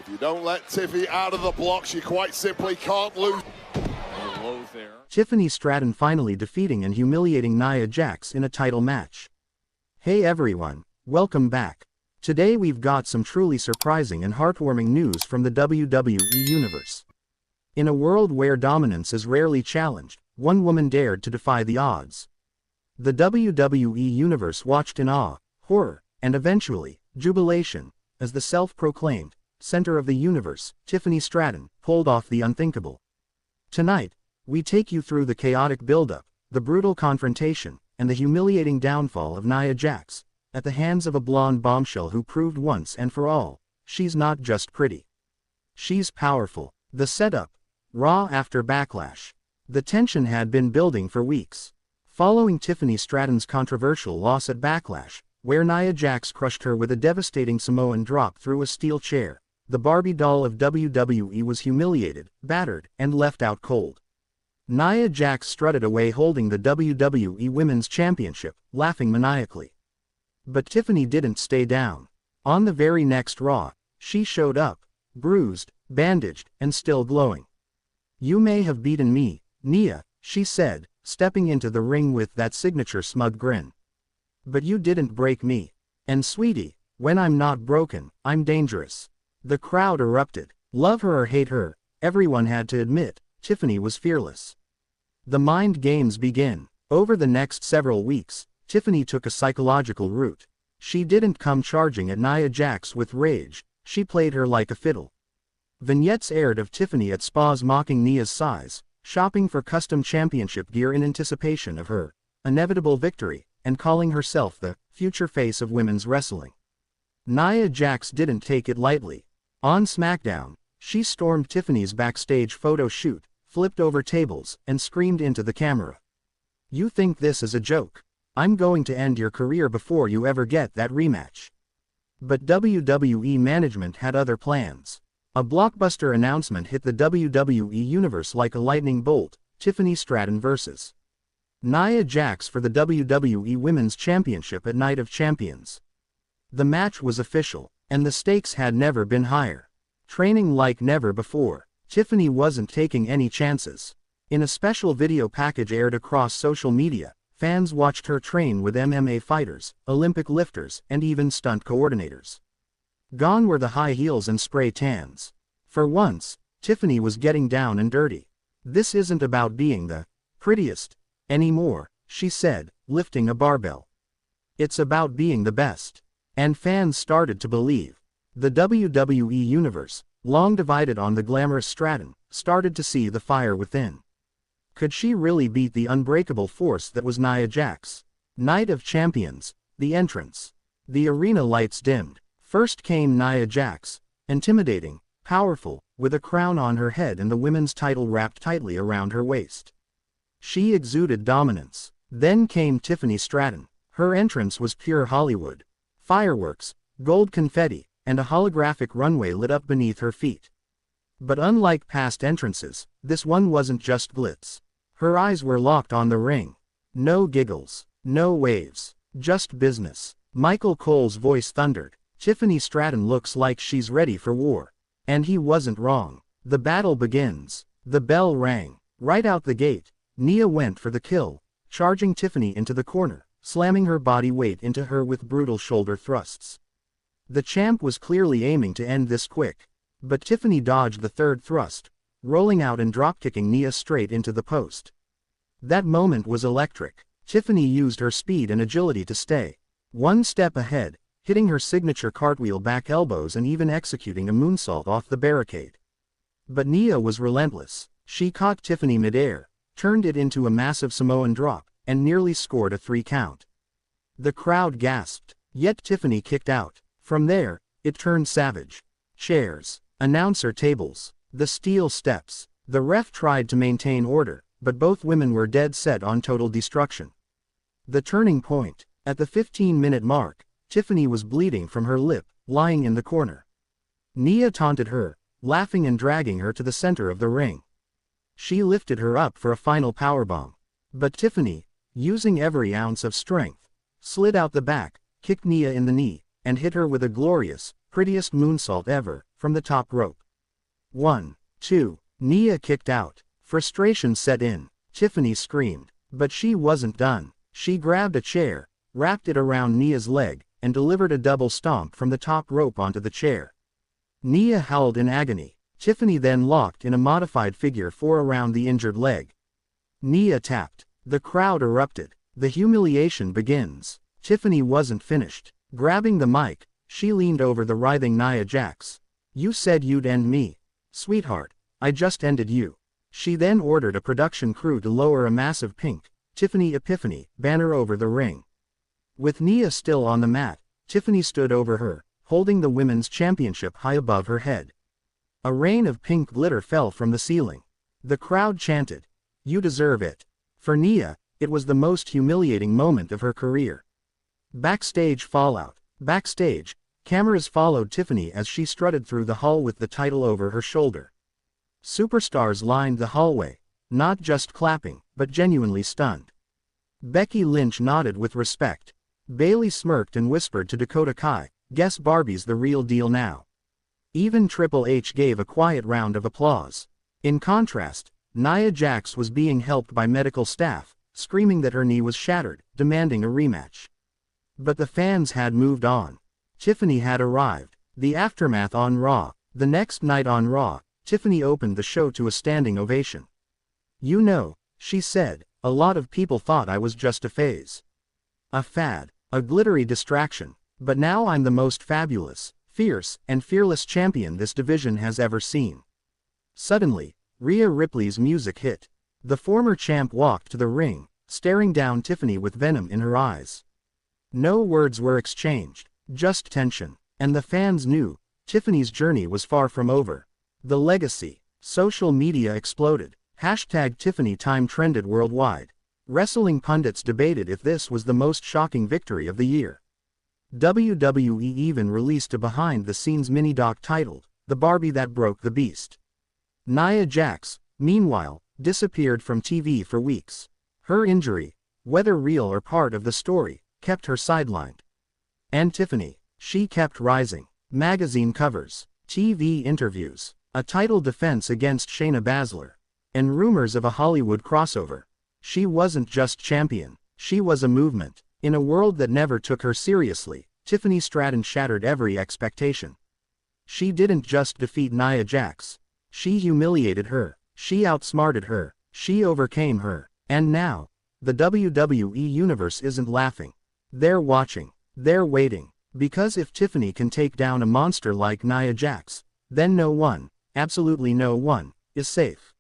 If you don't let Tiffy out of the blocks, you quite simply can't lose. Tiffany Stratton finally defeating and humiliating Nia Jax in a title match. Hey everyone, welcome back. Today we've got some truly surprising and heartwarming news from the WWE Universe. In a world where dominance is rarely challenged, one woman dared to defy the odds. The WWE Universe watched in awe, horror, and eventually, jubilation, as the self-proclaimed center of the universe, Tiffany Stratton, pulled off the unthinkable. Tonight, we take you through the chaotic buildup, the brutal confrontation, and the humiliating downfall of Nia Jax, at the hands of a blonde bombshell who proved once and for all, she's not just pretty. She's powerful. The setup. Raw after Backlash. The tension had been building for weeks. Following Tiffany Stratton's controversial loss at Backlash, where Nia Jax crushed her with a devastating Samoan Drop through a steel chair, the Barbie doll of WWE was humiliated, battered, and left out cold. Nia Jax strutted away holding the WWE Women's Championship, laughing maniacally. But Tiffany didn't stay down. On the very next Raw, she showed up, bruised, bandaged, and still glowing. "You may have beaten me, Nia," she said, stepping into the ring with that signature smug grin. "But you didn't break me. And sweetie, when I'm not broken, I'm dangerous." The crowd erupted. Love her or hate her, everyone had to admit, Tiffany was fearless. The mind games begin. Over the next several weeks, Tiffany took a psychological route. She didn't come charging at Nia Jax with rage, she played her like a fiddle. Vignettes aired of Tiffany at spas mocking Nia's size, shopping for custom championship gear in anticipation of her inevitable victory, and calling herself the future face of women's wrestling. Nia Jax didn't take it lightly. On SmackDown, she stormed Tiffany's backstage photo shoot, flipped over tables, and screamed into the camera. "You think this is a joke? I'm going to end your career before you ever get that rematch." But WWE management had other plans. A blockbuster announcement hit the WWE Universe like a lightning bolt: Tiffany Stratton vs. Nia Jax for the WWE Women's Championship at Night of Champions. The match was official, and the stakes had never been higher. Training like never before, Tiffany wasn't taking any chances. In a special video package aired across social media, fans watched her train with MMA fighters, Olympic lifters, and even stunt coordinators. Gone were the high heels and spray tans. For once, Tiffany was getting down and dirty. "This isn't about being the prettiest anymore," she said, lifting a barbell. "It's about being the best." And fans started to believe. The WWE Universe, long divided on the glamorous Stratton, started to see the fire within. Could she really beat the unbreakable force that was Nia Jax? Night of Champions. The entrance. The arena lights dimmed. First came Nia Jax, intimidating, powerful, with a crown on her head and the women's title wrapped tightly around her waist. She exuded dominance. Then came Tiffany Stratton. Her entrance was pure Hollywood. Fireworks, gold confetti, and a holographic runway lit up beneath her feet. But unlike past entrances, this one wasn't just glitz. Her eyes were locked on the ring. No giggles, no waves, just business. Michael Cole's voice thundered. "Tiffany Stratton looks like she's ready for war." And he wasn't wrong. The battle begins. The bell rang. Right out the gate, Nia went for the kill, charging Tiffany into the corner, slamming her body weight into her with brutal shoulder thrusts. The champ was clearly aiming to end this quick. But Tiffany dodged the third thrust, rolling out and dropkicking Nia straight into the post. That moment was electric. Tiffany used her speed and agility to stay one step ahead, hitting her signature cartwheel back elbows and even executing a moonsault off the barricade. But Nia was relentless. She caught Tiffany midair, turned it into a massive Samoan Drop, and nearly scored a 3 count. The crowd gasped, yet Tiffany kicked out. From there, it turned savage. Chairs, announcer tables, the steel steps. The ref tried to maintain order, but both women were dead set on total destruction. The turning point. At the 15-minute mark, Tiffany was bleeding from her lip, lying in the corner. Nia taunted her, laughing and dragging her to the center of the ring. She lifted her up for a final powerbomb. But Tiffany, using every ounce of strength, slid out the back, kicked Nia in the knee, and hit her with a glorious, prettiest moonsault ever, from the top rope. 1, 2. Nia kicked out. Frustration set in. Tiffany screamed. But she wasn't done. She grabbed a chair, wrapped it around Nia's leg, and delivered a double stomp from the top rope onto the chair. Nia howled in agony. Tiffany then locked in a modified figure 4 around the injured leg. Nia tapped. The crowd erupted. The humiliation begins. Tiffany wasn't finished. Grabbing the mic, she leaned over the writhing Nia Jax. "You said you'd end me. Sweetheart, I just ended you." She then ordered a production crew to lower a massive pink Tiffany Epiphany banner over the ring. With Nia still on the mat, Tiffany stood over her, holding the women's championship high above her head. A rain of pink glitter fell from the ceiling. The crowd chanted, "You deserve it." For Nia, it was the most humiliating moment of her career. Backstage fallout. Backstage, cameras followed Tiffany as she strutted through the hall with the title over her shoulder. Superstars lined the hallway, not just clapping, but genuinely stunned. Becky Lynch nodded with respect. Bayley smirked and whispered to Dakota Kai, "Guess Barbie's the real deal now." Even Triple H gave a quiet round of applause. In contrast, Nia Jax was being helped by medical staff, screaming that her knee was shattered, demanding a rematch. But the fans had moved on. Tiffany had arrived. The aftermath on Raw. The next night on Raw, Tiffany opened the show to a standing ovation. "You know," she said, "a lot of people thought I was just a phase. A fad. A glittery distraction. But now I'm the most fabulous, fierce, and fearless champion this division has ever seen." Suddenly, Rhea Ripley's music hit. The former champ walked to the ring, staring down Tiffany with venom in her eyes. No words were exchanged, just tension. And the fans knew, Tiffany's journey was far from over. The legacy. Social media exploded. #Tiffany Time trended worldwide. Wrestling pundits debated if this was the most shocking victory of the year. WWE even released a behind-the-scenes mini-doc titled, "The Barbie That Broke the Beast." Nia Jax, meanwhile, disappeared from TV for weeks. Her injury, whether real or part of the story, kept her sidelined. And Tiffany, she kept rising. Magazine covers, TV interviews, a title defense against Shayna Baszler, and rumors of a Hollywood crossover. She wasn't just champion, she was a movement. In a world that never took her seriously, Tiffany Stratton shattered every expectation. She didn't just defeat Nia Jax. She humiliated her, she outsmarted her, she overcame her. And now, the WWE Universe isn't laughing. They're watching. They're waiting. Because if Tiffany can take down a monster like Nia Jax, then no one, absolutely no one, is safe.